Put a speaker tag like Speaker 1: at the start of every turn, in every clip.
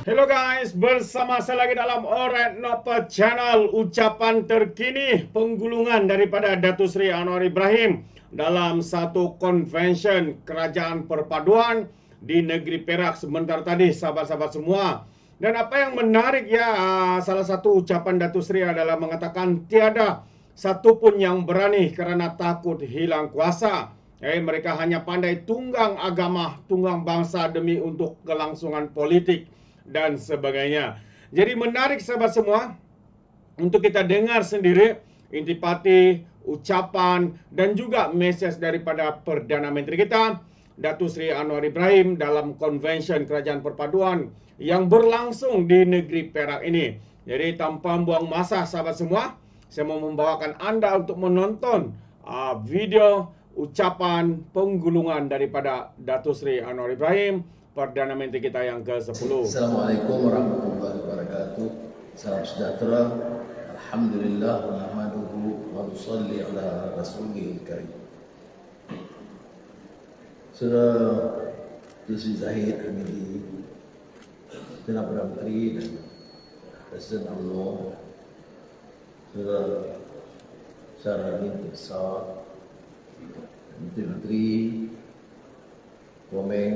Speaker 1: Hello guys, bersama saya lagi dalam Alright Nope Channel. Ucapan terkini penggulungan daripada Datuk Seri Anwar Ibrahim dalam satu convention kerajaan perpaduan di negeri Perak sebentar tadi, sahabat-sahabat semua. Dan apa yang menarik ya, salah satu ucapan Datuk Seri adalah mengatakan tiada satupun yang berani kerana takut hilang kuasa. Mereka hanya pandai tunggang agama, tunggang bangsa demi untuk kelangsungan politik dan sebagainya. Jadi menarik sahabat semua untuk kita dengar sendiri intipati, ucapan dan juga mesej daripada Perdana Menteri kita Datuk Seri Anwar Ibrahim dalam konvensyen kerajaan perpaduan yang berlangsung di negeri Perak ini. Jadi tanpa buang masa sahabat semua, saya mau membawakan anda untuk menonton video ucapan penggulungan daripada Datuk Seri Anwar Ibrahim, Perdana Menteri kita yang ke-10.
Speaker 2: Assalamualaikum warahmatullahi wabarakatuh. Salam sejahtera. Alhamdulillah wa nahmaduhu wa nusalli ala rasulihil karim. Saudara Yusri Zahid Hamidi, Perdana Menteri dan Presiden UMNO, Saudara Syarani Besar, Menteri-Menteri, Komeng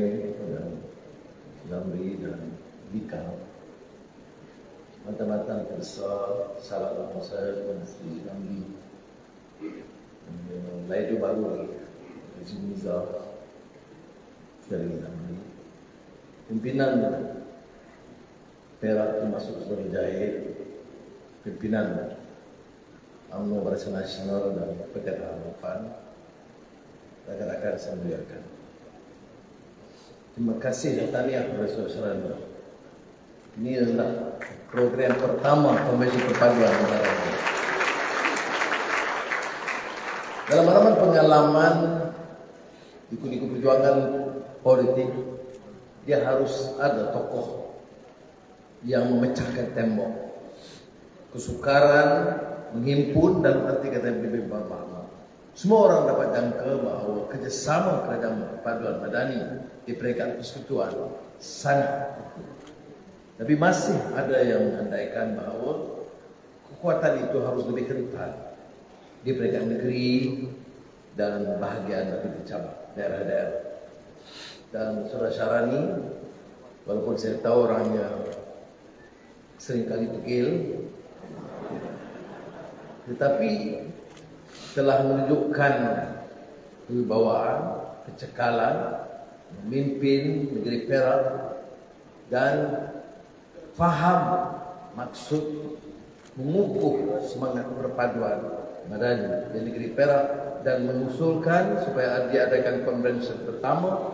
Speaker 2: dan Lamri dan Bika, mantan-mantan besar, salah lama saya Menteri Lamri, lain itu baru lagi, Presiden Nizar dari Lamri, pimpinan Perak termasuk Saudara Jahid, pimpinan UMNO Barisan Nasional dan Pakatan Harapan, rakan-rakan saya muliakan. Terima kasih dan tahniah kepada saudara-saudara. Ini adalah program pertama Konvensi Perpaduan Negara ini. Dalam halaman pengalaman ikut-ikut perjuangan politik, dia harus ada tokoh yang memecahkan tembok. Kesukaran, menghimpun dan arti kata yang lebih bermakna. Semua orang dapat jangka bahawa kerjasama kerajaan perpaduan madani di peringkat persekutuan sangat. Tapi masih ada yang mengandaikan bahawa kekuatan itu harus lebih kental di peringkat negeri dan bahagian lebih cabang daerah-daerah. Dan Saudara Syarani, walaupun saya tahu orangnya seringkali tegil, tetapi telah menunjukkan kewibawaan, kecekalan, memimpin negeri Perak dan faham maksud mengukuh semangat perpaduan madani di negeri Perak dan mengusulkan supaya diadakan konvensi pertama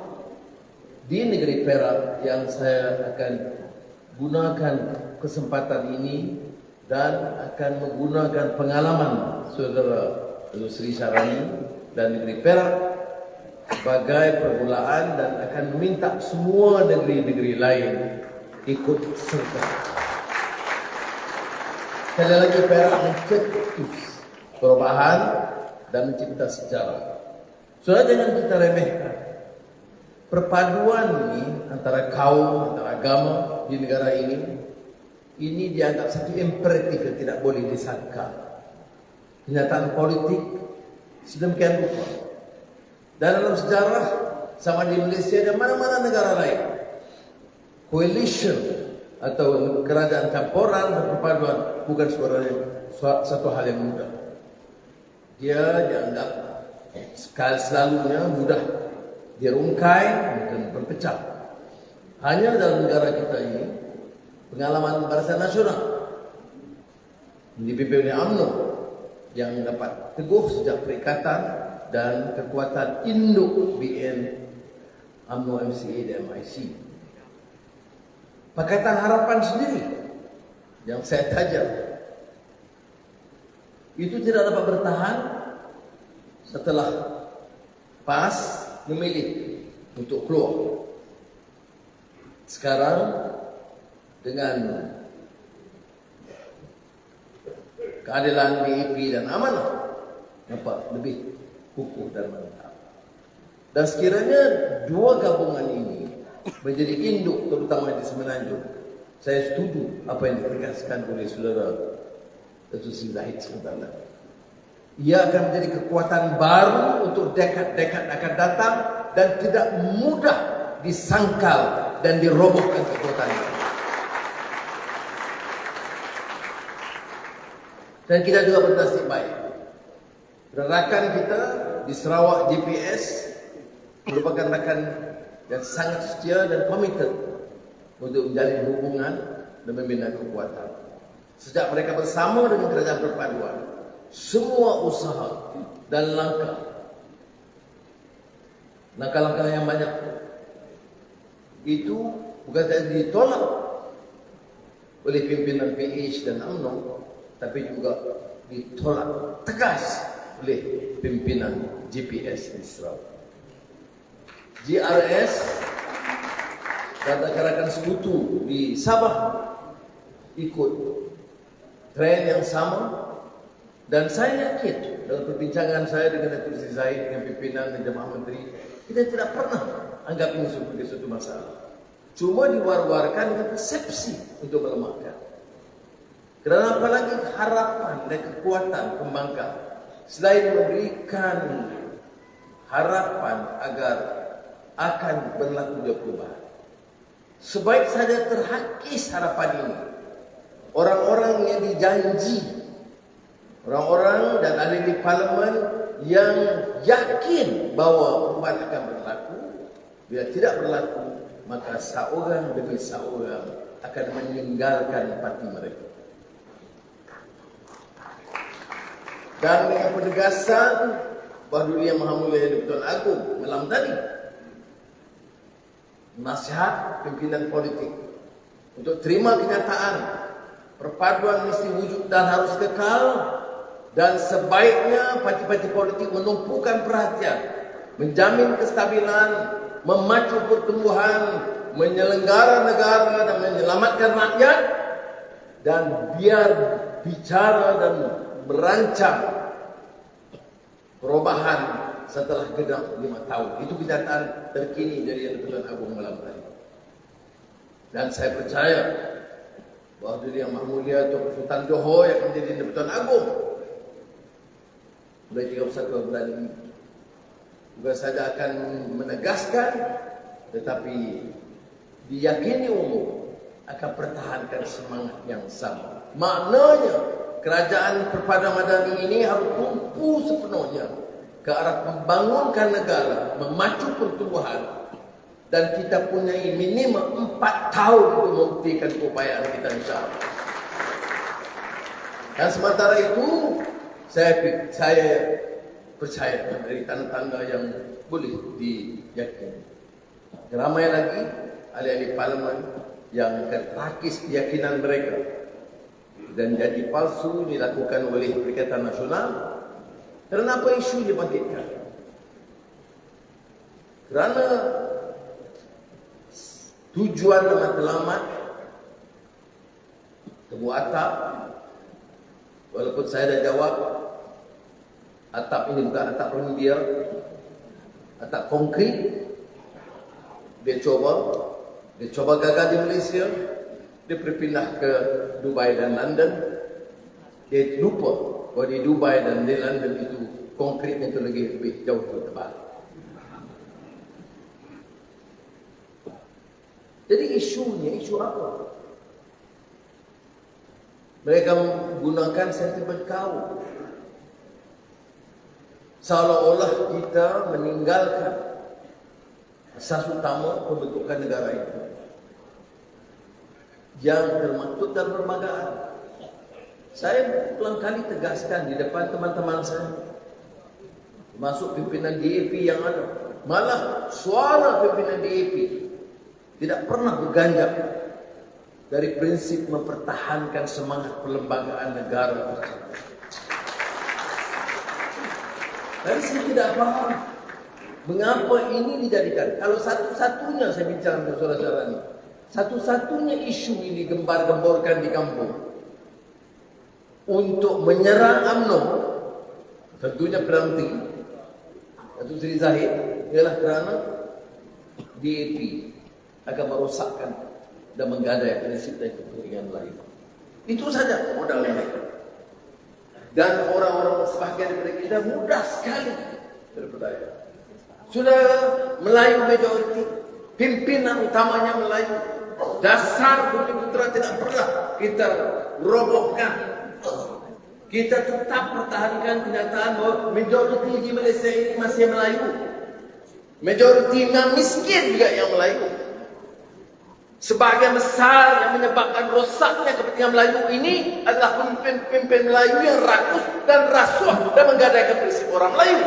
Speaker 2: di negeri Perak yang saya akan gunakan kesempatan ini dan akan menggunakan pengalaman saudara Sri Syarani dan negeri Perak sebagai permulaan dan akan meminta semua negeri-negeri lain ikut serta. Sekali lagi Perak mencetus perubahan dan mencipta sejarah. Sudah jangan kita remehkan. Perpaduan ini antara kaum, antara agama di negara ini dianggap satu imperatif yang tidak boleh disangka. Kenyataan politik sedemikian rupa. Dan dalam sejarah sama di Malaysia dan mana-mana negara lain, coalition atau kerajaan campuran dan perpaduan bukan satu hal yang mudah. Dia dianggap selalunya mudah dirungkai dan berpecah. Hanya dalam negara kita ini, pengalaman Barisan Nasional dipimpin oleh UMNO yang dapat teguh sejak perikatan dan kekuatan induk BN UMNO MCA dan MIC. Pakatan Harapan sendiri yang saya tajam itu tidak dapat bertahan setelah PAS memilih untuk keluar. Sekarang dengan keadilan BEP dan amanah dapat lebih kukuh dan mantap. Dan sekiranya dua gabungan ini menjadi induk terutama di Semenanjung saya setuju apa yang ditegaskan oleh saudara Datuk Seri Zahid sebentar lagi. Ia akan menjadi kekuatan baru untuk dekad-dekad akan datang dan tidak mudah disangkal dan dirobohkan kekuatan itu. Dan kita juga bernasib baik. Rakan kita di Sarawak GPS merupakan rakan yang sangat setia dan komited untuk menjalin hubungan dan membina kekuatan. Sejak mereka bersama dengan Kerajaan Perpaduan, semua usaha dan langkah-langkah yang banyak itu bukan saja ditolak oleh pimpinan PH dan UMNO, tapi juga ditolak tegas oleh pimpinan GPS di Sarawak. GRS dan rakan-rakan sekutu di Sabah ikut tren yang sama, dan saya yakin dalam perbincangan saya dengan Datuk Seri Zahid dengan pimpinan dan Jemaah Menteri, kita tidak pernah anggap ini sebagai suatu masalah. Cuma diwar-warkan dengan persepsi untuk melemahkan. Kerana apalagi harapan dan kekuatan pembangkang selain memberikan harapan agar akan berlakunya perubahan. Sebaik saja terhakis harapan ini, orang-orang yang dijanji, orang-orang dan ahli parlimen yang yakin bahawa perubahan akan berlaku, bila tidak berlaku, maka seorang demi seorang akan meninggalkan parti mereka. Dan dengan penegasan Bahduli Yang Maha Mulia Di-Pertuan Agong malam tadi, nasihat pimpinan politik untuk terima kenyataan perpaduan mesti wujud dan harus kekal, dan sebaiknya parti-parti politik menumpukan perhatian, menjamin kestabilan, memacu pertumbuhan, menyelenggara negara dan menyelamatkan rakyat, dan biar bicara dan merancang perubahan setelah genap 5 tahun. Itu kenyataan terkini dari Yang Di-Pertuan Agong malam tadi. Dan saya percaya bahawa Yang Maha Mulia Tuan Sultan Johor yang menjadi Yang Di-Pertuan Agong mulai 31 bulan ini bukan saja akan menegaskan, tetapi diyakini umum akan pertahankan semangat yang sama. Maknanya kerajaan Perpaduan Madani ini harus tumpu sepenuhnya ke arah membangunkan negara, memacu pertumbuhan, dan kita punya minimum 4 tahun untuk membuktikan keupayaan kita, insyaAllah. Dan sementara itu, saya percaya dari tanda-tanda yang boleh diyakini. Ramai lagi ahli-ahli parlimen yang tertakis keyakinan mereka dan janji palsu dilakukan oleh Perikatan Nasional. Kerana apa isu dibangkitkan? Kerana tujuan dan matlamat sebuah atap. Walaupun saya dah jawab, atap ini bukan atap rendia, atap konkret. Dia coba gagal di Malaysia, dia berpindah ke Dubai dan London. Dia lupa bahawa di Dubai dan di London itu konkretnya itu lebih jauh tebal. Jadi isunya, isu apa? Mereka menggunakan sentimen kaum, seolah-olah kita meninggalkan asas utama pembentukan negara itu yang termaktub dalam perlembagaan. Saya berulang kali tegaskan di depan teman-teman saya, termasuk pimpinan DAP yang ada. Malah suara pimpinan DAP tidak pernah berganjak dari prinsip mempertahankan semangat perlembagaan negara tersebut. Dan saya tidak faham mengapa ini dijadikan. Kalau satu-satunya, saya bincang dengan saudara-saudara ini, satu-satunya isu ini gembar-gemborkan di kampung untuk menyerang UMNO, tentunya Perdana Menteri Datuk Seri Zahid, ialah kerana DAP akan merosakkan dan menggadai prinsip dan kepentingan lain. Itu saja modal mereka. Dan orang-orang sebagian daripada kita mudah sekali terpedaya. Sudah Melayu majoriti, pimpinan utamanya Melayu. Dasar Bumi Putra tidak pernah kita robohkan. Kita tetap pertahankan kenyataan bahwa majoriti di Malaysia ini masih Melayu. Majoriti yang miskin juga yang Melayu. Sebagian besar yang menyebabkan rosaknya kepentingan Melayu ini adalah pemimpin-pemimpin Melayu yang rakus dan rasuah dan menggadaikan prinsip orang Melayu.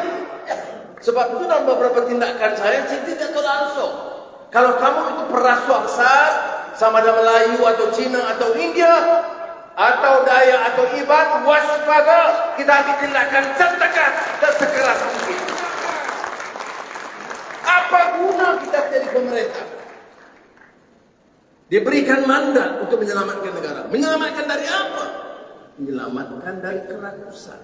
Speaker 2: Sebab itu dalam beberapa tindakan saya tidak langsung. Kalau kamu itu perasuah besar, sama ada Melayu atau Cina atau India, atau Dayak atau Iban, waspada, kita ambil tindakan tegas dan sekeras mungkin. Apa guna kita jadi pemerintah? Diberikan mandat untuk menyelamatkan negara. Menyelamatkan dari apa? Menyelamatkan dari kerakusan.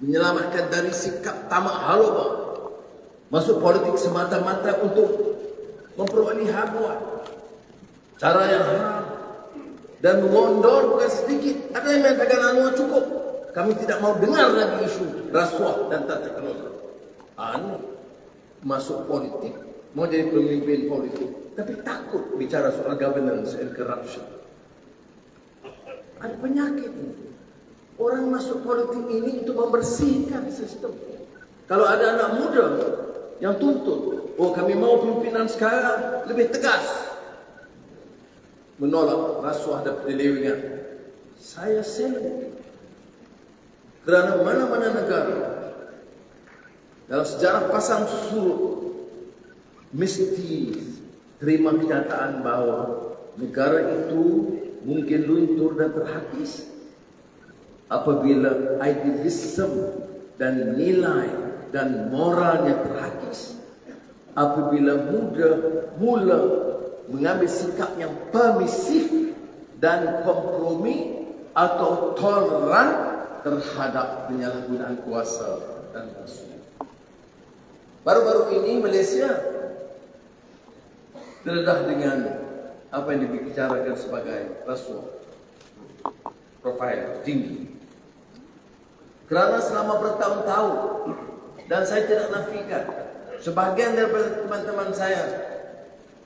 Speaker 2: Menyelamatkan dari sikap tamak haluba. Masuk politik semata-mata untuk memperoleh habuan. Cara yang haram. Dan mengondor bukan sedikit. Ada yang mengatakan anu cukup. Kami tidak mau dengar lagi isu rasuah dan tata kelola. Anu masuk politik, mau jadi pemimpin politik, tapi takut bicara soal governance and corruption. Ada penyakit ini. Orang masuk politik ini untuk membersihkan sistem. Kalau ada anak muda yang tuntut, oh kami mau pimpinan sekarang lebih tegas, menolak rasuah dan penyelewengan, saya seru. Kerana mana-mana negara dalam sejarah pasang surut mesti terima kenyataan bahawa negara itu mungkin luntur dan terhapis apabila idealisme dan nilai dan moralnya terhapis, apabila mula mengambil sikap yang permisif dan kompromi atau toleran terhadap penyalahgunaan kuasa dan rasuah. Baru-baru ini Malaysia terdedah dengan apa yang dibicarakan sebagai rasuah profil tinggi. Kerana selama bertahun-tahun, dan saya tidak nafikan, sebahagian daripada teman-teman saya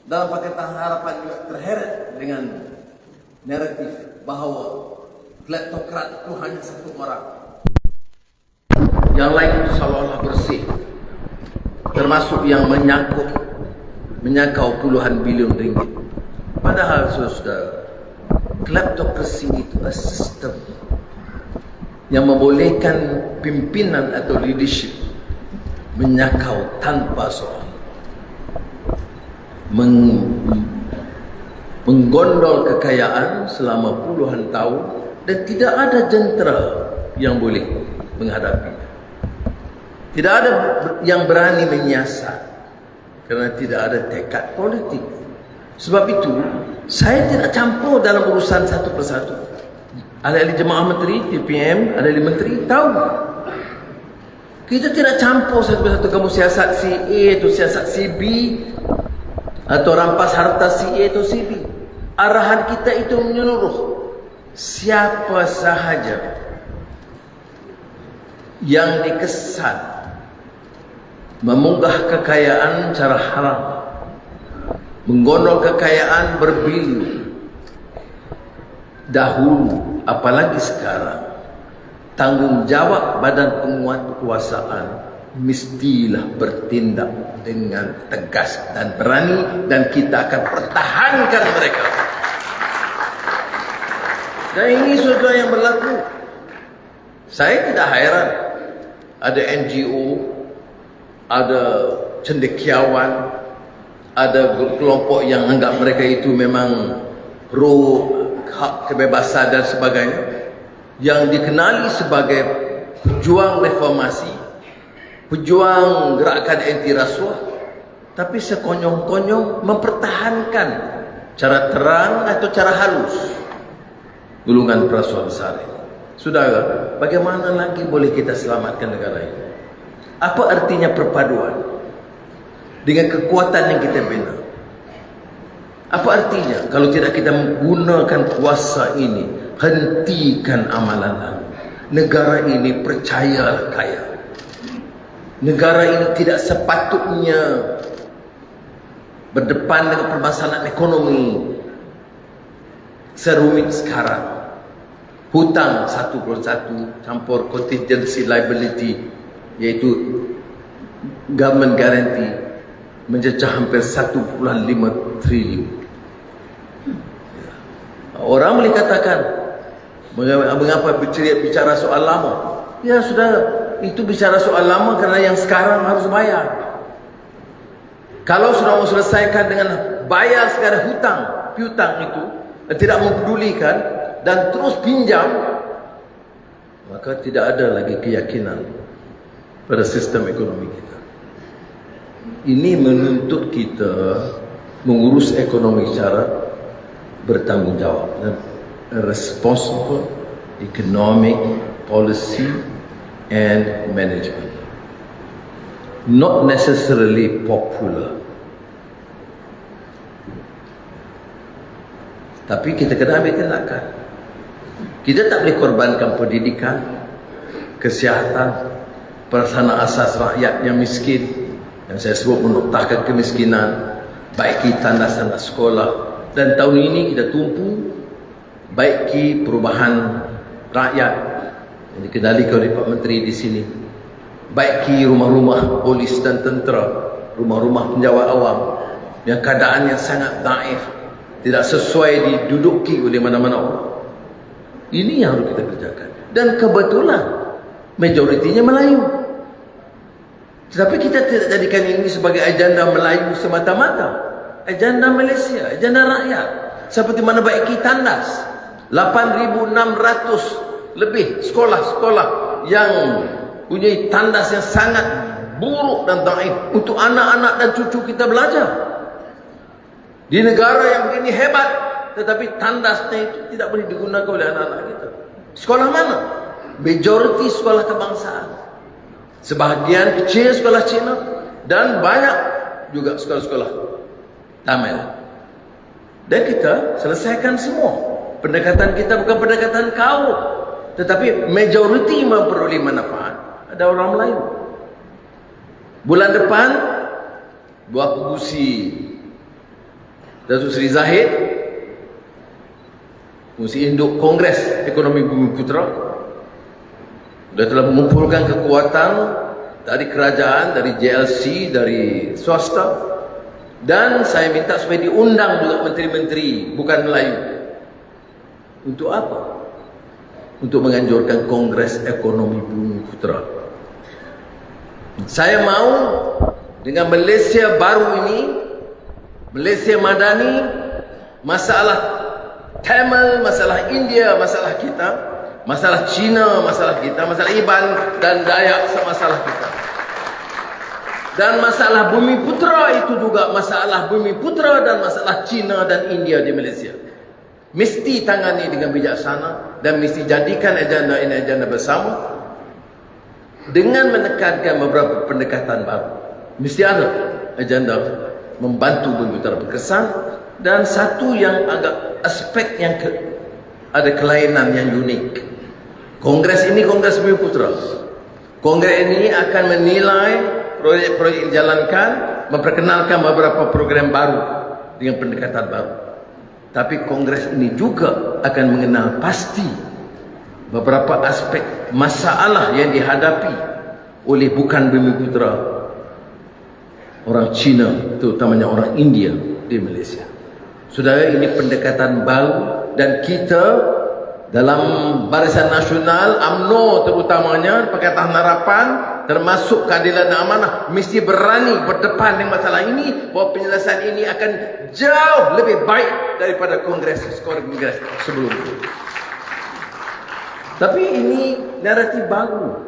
Speaker 2: dalam Pakatan Harapan juga terheret dengan naratif bahawa kleptokrat itu hanya satu orang, yang lain itu seolah-olah bersih, termasuk yang menyangkau puluhan bilion ringgit. Padahal saudara, kleptokrasi itu adalah sistem yang membolehkan pimpinan atau leadership menyangkau tanpa soal, menggondol kekayaan selama puluhan tahun dan tidak ada jentera yang boleh menghadapinya. Tidak ada yang berani menyiasat kerana tidak ada tekad politik. Sebab itu, saya tidak campur dalam urusan satu persatu. Ahli-ahli jemaah menteri, TPM, ahli menteri tahu. Kita tidak campur satu persatu. Kamu siasat si A atau siasat si B, atau rampas harta si A atau si B. Arahan kita itu menyeluruh. Siapa sahaja yang dikesan memunggah kekayaan secara haram, menggondol kekayaan berbilion dahulu, apalagi sekarang, tanggungjawab badan penguat kekuasaan mestilah bertindak dengan tegas dan berani, dan kita akan pertahankan mereka. Dan ini sudah yang berlaku. Saya tidak heran ada NGO, ada cendekiawan, ada kelompok yang anggap mereka itu memang pro hak kebebasan dan sebagainya, yang dikenali sebagai pejuang reformasi, pejuang gerakan anti rasuah, tapi sekonyong-konyong mempertahankan cara terang atau cara halus golongan perasuah besar ini. Saudara, bagaimana lagi boleh kita selamatkan negara ini? Apa artinya perpaduan dengan kekuatan yang kita bina? Apa artinya kalau tidak kita menggunakan kuasa ini? Hentikan amalan lalu. Negara ini percayalah kaya. Negara ini tidak sepatutnya berdepan dengan permasalahan ekonomi serumit sekarang. Hutang 1/1 campur contingency liability, iaitu government guarantee, mencecah hampir 1.5 triliun. Orang boleh katakan, mengapa bicara soal lama? Ya sudah, itu bicara soal lama kerana yang sekarang harus bayar. Kalau sudah mau selesaikan dengan bayar sekarang piutang itu, dan tidak mempedulikan dan terus pinjam, maka tidak ada lagi keyakinan pada sistem ekonomi kita. Ini menuntut kita mengurus ekonomi secara bertanggungjawab dan responsible economic policy and management. Not necessarily popular. Tapi kita kena ambil tindakan. Kita tak boleh korbankan pendidikan, kesihatan, perasaran asas rakyat yang miskin, yang saya sebut menoktahkan kemiskinan, baiki tandas-tandas sekolah. Dan tahun ini kita tumpu baiki perubahan rakyat yang dikendalikan oleh Pak Menteri di sini, baiki rumah-rumah polis dan tentera, rumah-rumah penjawat awam yang keadaannya sangat daif, tidak sesuai diduduki oleh mana-mana orang. Ini yang harus kita kerjakan. Dan kebetulan majoritinya Melayu. Tetapi kita tidak jadikan ini sebagai agenda Melayu semata-mata. Agenda Malaysia, agenda rakyat. Seperti mana baiki tandas, 8.600 lebih sekolah-sekolah yang punya tandas yang sangat buruk dan daif untuk anak-anak dan cucu kita belajar. Di negara yang begini hebat, tetapi tandasnya itu tidak boleh digunakan oleh anak-anak kita. Sekolah mana? Majoriti sekolah kebangsaan. Sebahagian kecil sekolah Cina dan banyak juga sekolah-sekolah Tamil. Dan kita selesaikan semua. Pendekatan kita bukan pendekatan kaum, tetapi majoriti memperoleh manfaat ada orang Melayu. Bulan depan buah pengusi Datuk Seri Zahid, pengusi induk Kongres Ekonomi Bumiputera, dia telah mengumpulkan kekuatan dari kerajaan, dari JLC, dari swasta. Dan saya minta supaya diundang juga menteri-menteri bukan Melayu. Untuk apa? Untuk menganjurkan Kongres Ekonomi Bumiputera. Saya mau dengan Malaysia baru ini, Malaysia Madani, masalah Tamil, masalah India, masalah kita, masalah Cina, masalah kita, masalah Iban dan Dayak, masalah kita. Dan masalah Bumiputera itu juga masalah Bumiputera dan masalah Cina dan India di Malaysia. Mesti tangani dengan bijaksana dan mesti jadikan agenda ini agenda bersama dengan menekankan beberapa pendekatan baru. Mesti ada agenda membantu Bumiputera berkesan, dan satu yang agak aspek yang ada kelainan yang unik. Kongres ini Kongres Bumiputera. Kongres ini akan menilai proyek-proyek yang dijalankan, memperkenalkan beberapa program baru dengan pendekatan baru. Tapi Kongres ini juga akan mengenal pasti beberapa aspek masalah yang dihadapi oleh bukan Bumiputera, orang Cina, terutamanya orang India di Malaysia. Saudara, ini pendekatan baru dan kita dalam Barisan Nasional, UMNO terutamanya, Pakatan Harapan, termasuk Keadilan dan Amanah, mesti berani berdepan dengan masalah ini, bahawa penyelesaian ini akan jauh lebih baik daripada Kongres sebelum itu. Tapi ini naratif baru.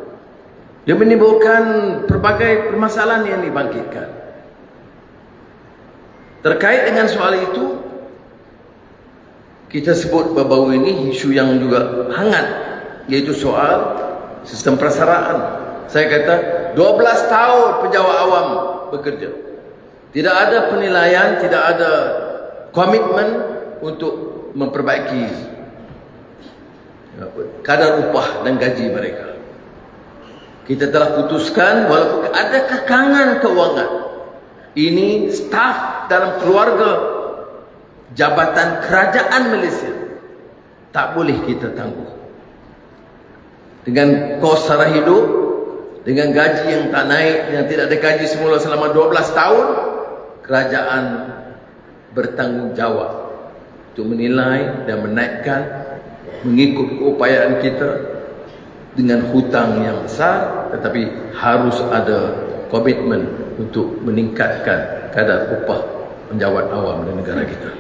Speaker 2: Dia menimbulkan pelbagai permasalahan yang dibangkitkan. Terkait dengan soal itu, kita sebut baru-baru ini isu yang juga hangat, yaitu soal sistem prasaraan. Saya kata 12 tahun pejabat awam bekerja. Tidak ada penilaian, tidak ada komitmen untuk memperbaiki kadar upah dan gaji mereka. Kita telah putuskan walaupun ada kekangan keuangan, ini staf dalam keluarga jabatan kerajaan Malaysia tak boleh kita tangguh. Dengan kos sara hidup, dengan gaji yang tak naik, yang tidak ada gaji semula selama 12 tahun, kerajaan bertanggungjawab untuk menilai dan menaikkan mengikut keupayaan kita dengan hutang yang besar, tetapi harus ada komitmen untuk meningkatkan kadar upah penjawat awam di negara kita.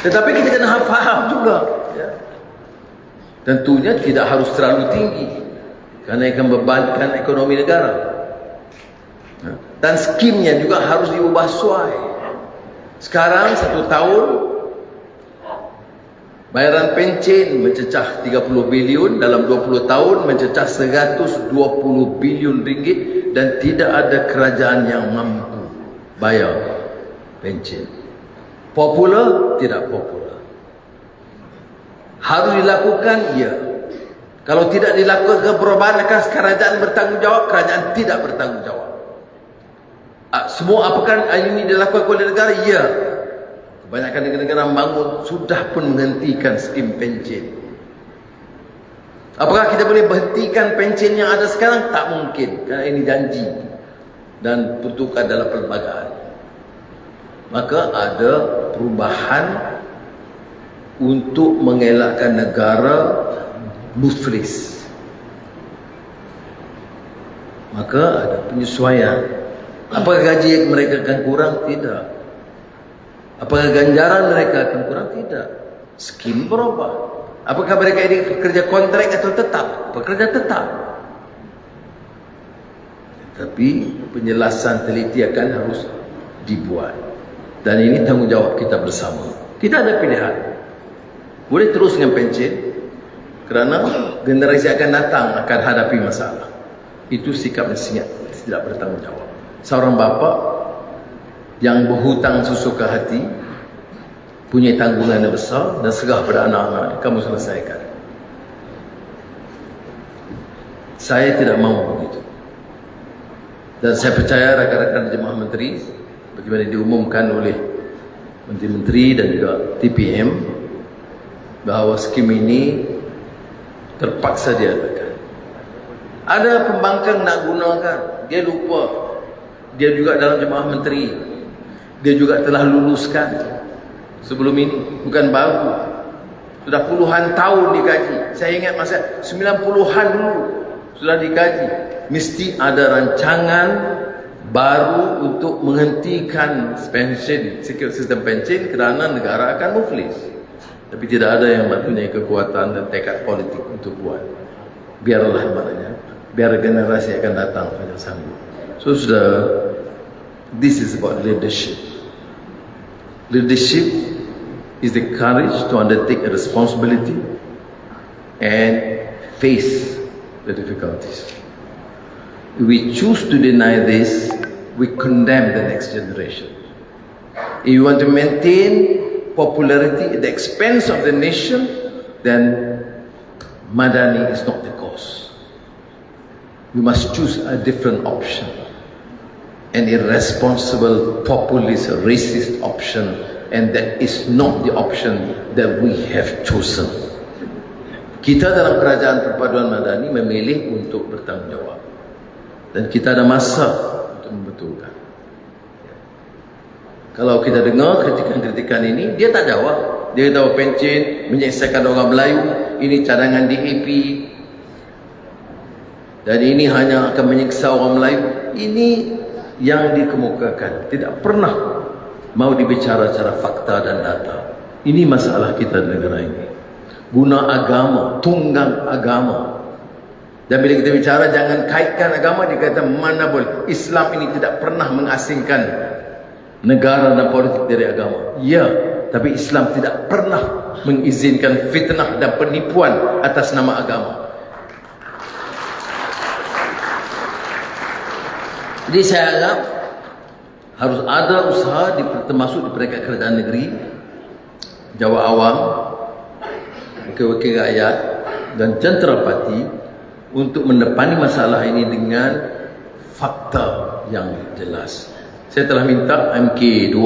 Speaker 2: Tetapi kita kena faham juga, ya. Tentunya tidak harus terlalu tinggi kerana akan membebankan ekonomi negara. Dan skimnya juga harus diubah sesuai. Sekarang 1 tahun bayaran pencen mencecah 30 bilion, dalam 20 tahun mencecah 120 bilion ringgit, dan tidak ada kerajaan yang mampu bayar pencen. Popular? Tidak popular. Harus dilakukan? Ya. Kalau tidak dilakukan perubahan, maka kerajaan bertanggungjawab? Kerajaan tidak bertanggungjawab. Semua apakah ini dilakukan oleh negara? Ya. Kebanyakan negara-negara membangun sudah pun menghentikan skim pencen. Apakah kita boleh berhentikan pencen yang ada sekarang? Tak mungkin, kerana ini janji dan peruntukan dalam perlembagaan. Maka ada perubahan untuk mengelakkan negara muflis. Maka ada penyesuaian. Apakah gaji mereka akan kurang? Tidak. Apakah ganjaran mereka akan kurang? Tidak. Skim berubah. Apakah mereka ini pekerja kontrak atau tetap? Pekerja tetap. Tapi penjelasan teliti akan harus dibuat. Dan ini tanggungjawab kita bersama. Kita ada pilihan. Boleh terus dengan pencen, kerana generasi akan datang akan hadapi masalah. Itu sikap yang tidak bertanggungjawab. Seorang bapa yang berhutang sesuka hati, punya tanggungan yang besar dan serah pada anak-anak, kamu selesaikan. Saya tidak mahu begitu. Dan saya percaya rakan-rakan jemaah menteri, bagaimana diumumkan oleh menteri-menteri dan juga TPM, bahawa skim ini terpaksa diadakan. Ada pembangkang nak gunakan, dia lupa. Dia juga dalam jemaah menteri, dia juga telah luluskan sebelum ini, bukan baru. Sudah puluhan tahun dikaji. Saya ingat masa 90-an dulu sudah dikaji. Mesti ada rancangan baru untuk menghentikan pension, sistem pension, kerana negara akan muflis. Tapi tidak ada yang mempunyai kekuatan dan tekad politik untuk buat. Biarlah maknanya, biar generasi akan datang pada sambung. So this is about leadership. Leadership is the courage to undertake a responsibility and face the difficulties. If we choose to deny this, we condemn the next generation. If you want to maintain popularity at the expense of the nation, then Madani is not the cause. You must choose a different option, an irresponsible, populist, racist option, and that is not the option that we have chosen. Kita dalam kerajaan perpaduan Madani memilih untuk bertanggungjawab, dan kita ada masa untuk membetulkan. Kalau kita dengar kritikan-kritikan ini, dia tak jawab. Dia tahu pencen menyelesaikan orang Melayu, ini cadangan DAP, dan ini hanya akan menyiksa orang Melayu. Ini yang dikemukakan, tidak pernah mau dibicara secara fakta dan data. Ini masalah kita di negara ini. Guna agama, tunggang agama. Dan bila kita bicara jangan kaitkan agama, dia kata mana boleh. Islam ini tidak pernah mengasingkan negara dan politik dari agama. Ya, tapi Islam tidak pernah mengizinkan fitnah dan penipuan atas nama agama. Jadi saya harap harus ada usaha termasuk di peringkat kerajaan negeri, Jawa Awam, wakil-wakil rakyat dan jentera parti untuk mendepani masalah ini dengan fakta yang jelas. Saya telah minta MK2,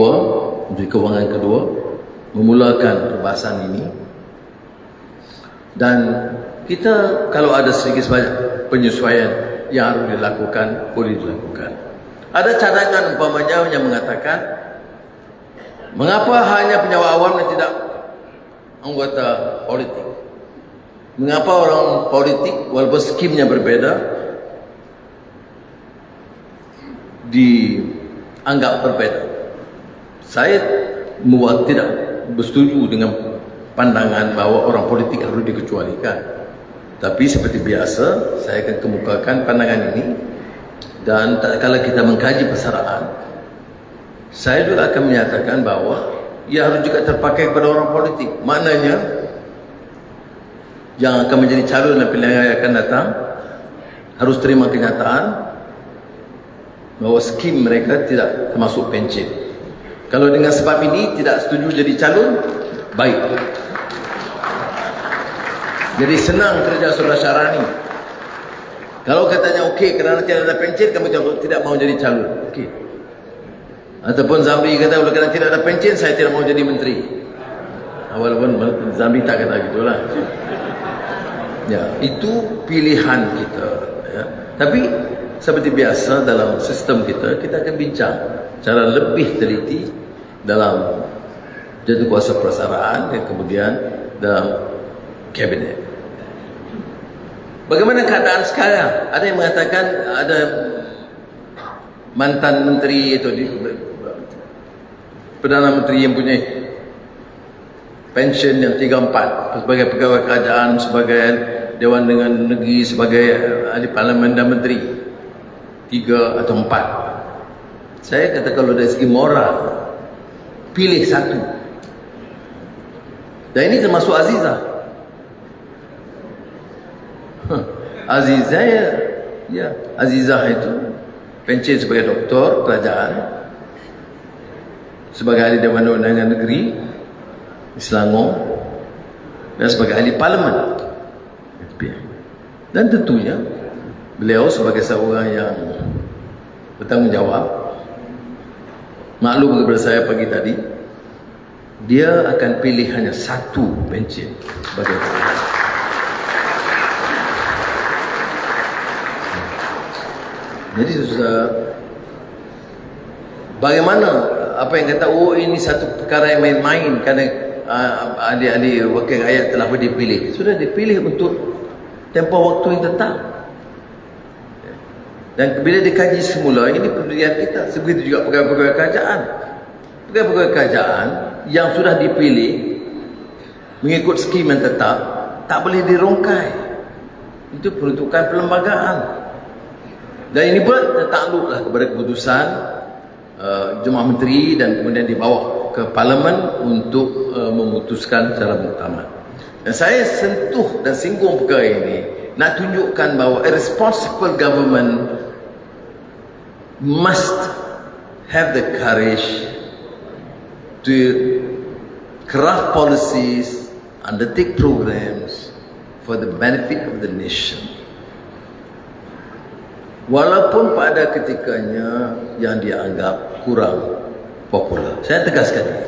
Speaker 2: Menteri Kewangan kedua, memulakan perbahasan ini, dan kita kalau ada sedikit sebanyak penyesuaian yang harus dilakukan, boleh dilakukan. Ada cadangan umpamanya yang mengatakan, mengapa hanya penyewa awam dan tidak anggota politik? Mengapa orang politik walaupun skimnya berbeda dianggap berbeda? Saya tidak bersetuju dengan pandangan bahawa orang politik harus dikecualikan. Tapi seperti biasa, saya akan kemukakan pandangan ini, dan tak kala kita mengkaji persaraan, saya juga akan menyatakan bahawa ia harus juga terpakai kepada orang politik. Maknanya yang akan menjadi calon dan pilihan yang akan datang harus terima kenyataan bahawa skim mereka tidak termasuk pencen. Kalau dengan sebab ini tidak setuju jadi calon, baik. Jadi senang kerja Saudara Syarani. Kalau katanya okey kerana tidak ada pencen, kami tidak mau jadi calon. Okey. Ataupun Zambi kata kalau kerana tidak ada pencen, saya tidak mau jadi menteri. Walaupun Zambi tak kata gitulah. Ya, itu pilihan kita. Ya. Tapi seperti biasa dalam sistem kita, kita akan bincang cara lebih teliti dalam jadukuasa persaraan dan kemudian dalam kabinet. Bagaimana keadaan sekarang? Ada yang mengatakan ada mantan menteri itu Perdana Menteri yang punya pension yang 3/4 sebagai pegawai kerajaan, sebagai Dewan dengan Negeri, sebagai ahli parlimen dan menteri 3 atau 4. Saya kata kalau dari segi moral, pilih satu. Dan ini termasuk Azizah. Azizah ya, Azizah itu pension sebagai doktor kerajaan, sebagai ahli Dewan Undangan Negeri di Selangor, dan sebagai ahli parlimen. Dan tentunya beliau sebagai seorang yang bertanggungjawab, maklum kepada saya pagi tadi, dia akan pilih hanya satu pension sebagai jadi bagaimana apa yang kata ini satu perkara yang main-main kerana ahli-ahli wakil rakyat telah dipilih. Sudah dipilih untuk tempoh waktu yang tetap. Dan bila dikaji semula, ini pendirian kita. Sebegitu juga pegawai-pegawai kerajaan. Pegawai-pegawai kerajaan yang sudah dipilih mengikut skim yang tetap, tak boleh dirongkai. Itu peruntukan perlembagaan. Dan ini pun tertakluklah kepada keputusan Jemaah Menteri dan kemudian dibawa ke Parlimen untuk memutuskan secara muktamad. Dan saya sentuh dan singgung perkara ini nak tunjukkan bahawa a responsible government must have the courage to craft policies, undertake programs for the benefit of the nation. Walaupun pada ketikanya yang dianggap kurang popular. Saya tegaskan ini.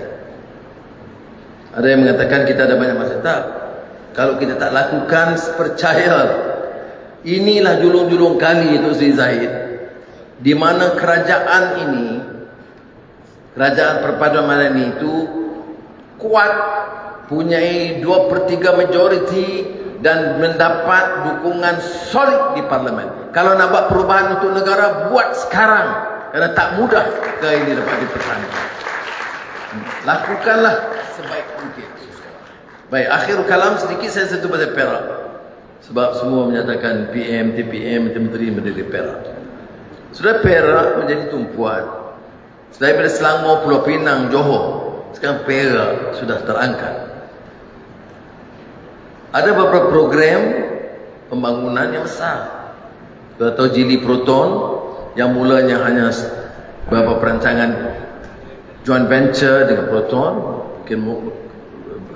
Speaker 2: Ada yang mengatakan kita ada banyak masa. Tak. Kalau kita tak lakukan, percaya. Inilah julung-julung kali itu Sri Zahid. Di mana kerajaan ini, kerajaan perpaduan Madani itu kuat, punyai 2/3 majoriti dan mendapat dukungan solid di parlimen. Kalau nak buat perubahan untuk negara, buat sekarang. Kerana tak mudah perkara ini dapat dipertahankan. Lakukanlah sebaik mungkin. Baik, akhir kalam sedikit saya sentuh pada Perak. Sebab semua menyatakan PM, TPM, Menteri Perak. Sudah Perak menjadi tumpuan. Daripada Selangor, Pulau Pinang, Johor, sekarang Perak sudah terangkat. Ada beberapa program pembangunan yang besar. Kita tahu Jili Proton yang mulanya hanya beberapa perancangan joint venture dengan Proton, mungkin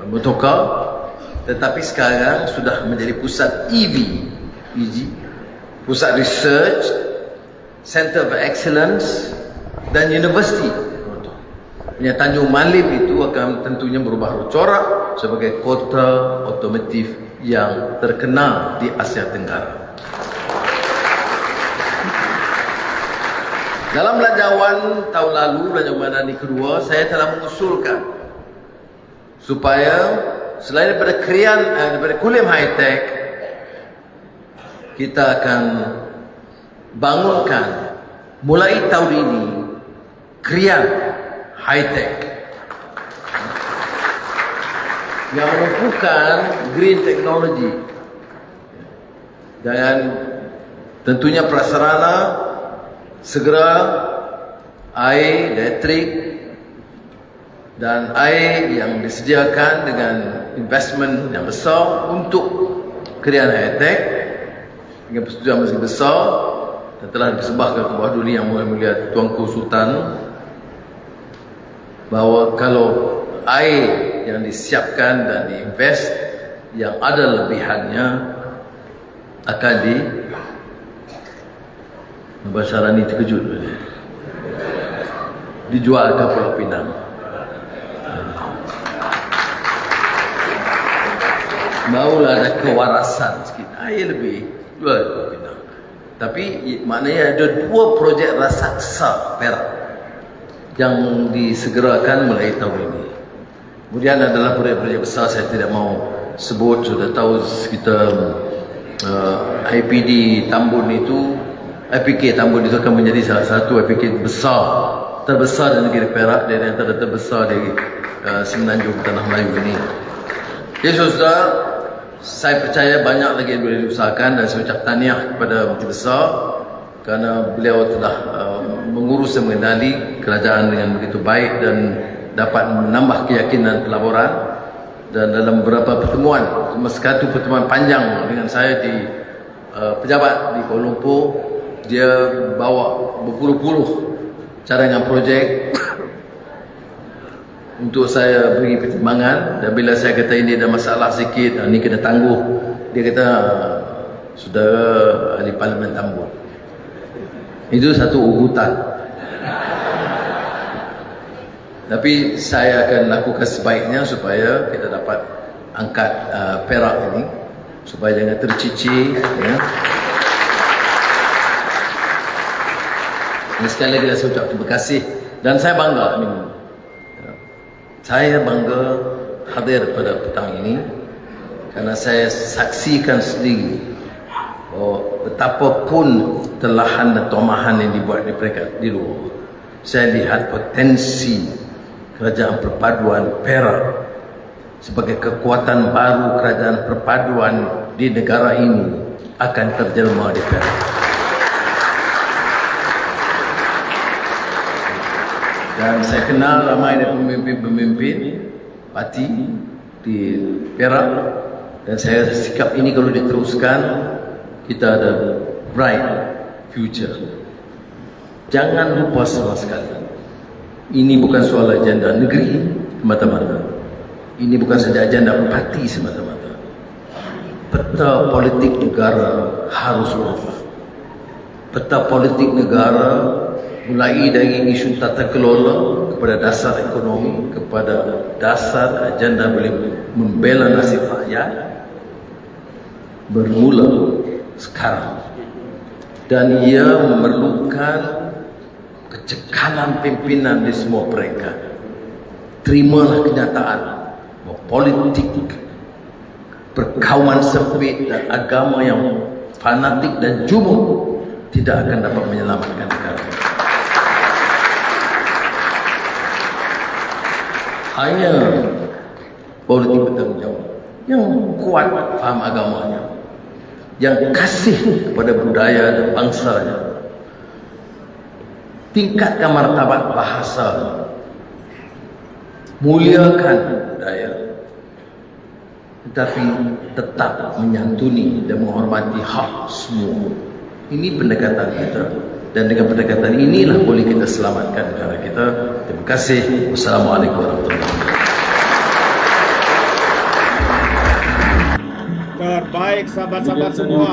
Speaker 2: Motorcar, tetapi sekarang sudah menjadi pusat EV, pusat research, Center of Excellence dan University. Tanjung Malim itu akan tentunya berubah corak sebagai kota otomotif yang terkenal di Asia Tenggara. Dalam belanjawan tahun lalu, belanjawan madani kedua, saya telah mengusulkan supaya selain daripada Kulim High Tech, kita akan bangunkan mulai tahun ini Krian High Tech yang menumpukan green technology dan tentunya prasarana segera air, elektrik dan air yang disediakan dengan investment yang besar untuk Krian High Tech dengan persetujuan masih besar dan telah dipersembahkan ke bawah dunia yang mulia Tuanku Sultan, bahawa kalau air yang disiapkan dan diinvest yang ada lebihannya akan Bahasa Rani terkejut, dijual ke Pulau Pinang. Maulah ada kewarasan sikit, air lebih, jual ke Pulau Pinang. Tapi maknanya ada 2 projek raksasa Perak yang disegerakan mulai tahun ini. Kemudian adalah proyek-proyek besar, saya tidak mau sebut, sudah tahu sekitar IPD Tambun itu, IPK Tambun itu akan menjadi salah satu IPK terbesar di negeri Perak dan yang terbesar di Semenanjung Tanah Melayu ini. Jadi saudara, saya percaya banyak lagi yang boleh diusahakan dan saya ucap tahniah kepada Menteri Besar kerana beliau telah mengurus dan mengendali kerajaan dengan begitu baik dan dapat menambah keyakinan pelaburan. Dan dalam beberapa pertemuan, satu pertemuan panjang dengan saya di pejabat di Kuala Lumpur, dia bawa berpuluh-puluh cadangan projek untuk saya beri pertimbangan. Dan bila saya kata ini ada masalah sikit, ini kena tangguh, dia kata, saudara ahli Parlimen Tambun, itu satu ugutan. Tapi saya akan lakukan sebaiknya supaya kita dapat angkat Perak ini, supaya jangan tercicir, ya. Dan sekali lagi saya ucap terima kasih. Dan saya bangga ini. Saya bangga hadir pada petang ini kerana saya saksikan sendiri betapapun telahan dan tomahan yang dibuat di peringkat di luar, saya lihat potensi kerajaan perpaduan Perak sebagai kekuatan baru kerajaan perpaduan di negara ini akan terjelma di Perak. Dan saya kenal ramai dari pemimpin-pemimpin parti di Perak, dan saya sikap ini kalau diteruskan, kita ada bright future. Jangan lupa sama sekali, ini bukan soal agenda negeri semata-mata, ini bukan saja agenda parti semata-mata. Peta politik negara harus berubah. Peta politik negara mulai dari isu tata kelola kepada dasar ekonomi, kepada dasar agenda boleh membela nasib rakyat, bermula sekarang. Dan ia memerlukan kecekalan pimpinan di semua peringkat. Terimalah kenyataan bahawa politik, perkauman sempit dan agama yang fanatik dan jumud tidak akan dapat menyelamatkan negara. Hanya politik bertanggung jawab yang kuat faham agamanya, yang kasih kepada budaya dan bangsanya, tingkatkan martabat bahasa, muliakan budaya, tetapi tetap menyantuni dan menghormati hak semua. Ini pendekatan kita. Dan dengan pendekatan inilah boleh kita selamatkan negara kita. Terima kasih. Wassalamualaikum warahmatullahi wabarakatuh.
Speaker 1: Terbaik sahabat-sahabat semua.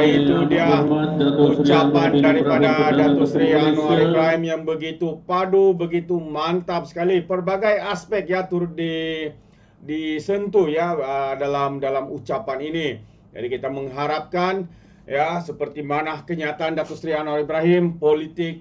Speaker 1: Itu dia ucapan daripada Datuk Seri Anwar Ibrahim yang begitu padu, begitu mantap sekali. Pelbagai aspek ya turut disentuh ya dalam ucapan ini. Jadi kita mengharapkan ya seperti mana kenyataan Datuk Seri Anwar Ibrahim,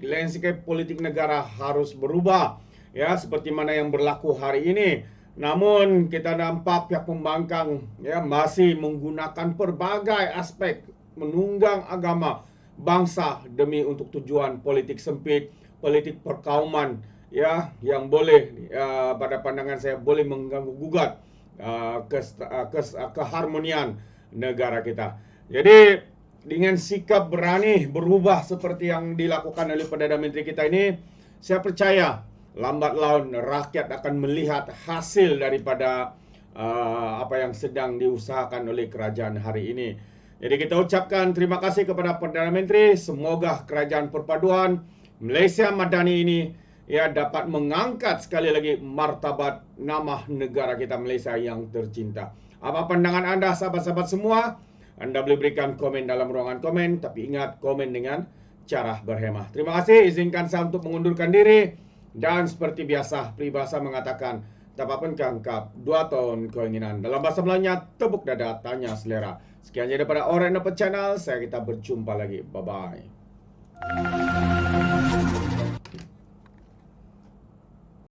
Speaker 1: landscape politik negara harus berubah ya seperti mana yang berlaku hari ini. Namun kita nampak pihak pembangkang ya masih menggunakan pelbagai aspek menunggang agama bangsa demi untuk tujuan politik sempit, politik perkauman ya yang boleh pada pandangan saya boleh mengganggu gugat keharmonian negara kita. Jadi dengan sikap berani berubah seperti yang dilakukan oleh Perdana Menteri kita ini, saya percaya lambat laun rakyat akan melihat hasil daripada apa yang sedang diusahakan oleh kerajaan hari ini. Jadi kita ucapkan terima kasih kepada Perdana Menteri. Semoga kerajaan perpaduan Malaysia Madani ini ya dapat mengangkat sekali lagi martabat nama negara kita Malaysia yang tercinta. Apa pandangan anda sahabat-sahabat semua? Anda boleh berikan komen dalam ruangan komen, tapi ingat komen dengan cara berhemah. Terima kasih, izinkan saya untuk mengundurkan diri. Dan seperti biasa, peribahasa mengatakan, tak apa pun kangkap, 2 tahun keinginan. Dalam bahasa Melayunya, tepuk dada, tanya selera. Sekian jadi daripada Alright Nampak Channel, kita berjumpa lagi. Bye-bye.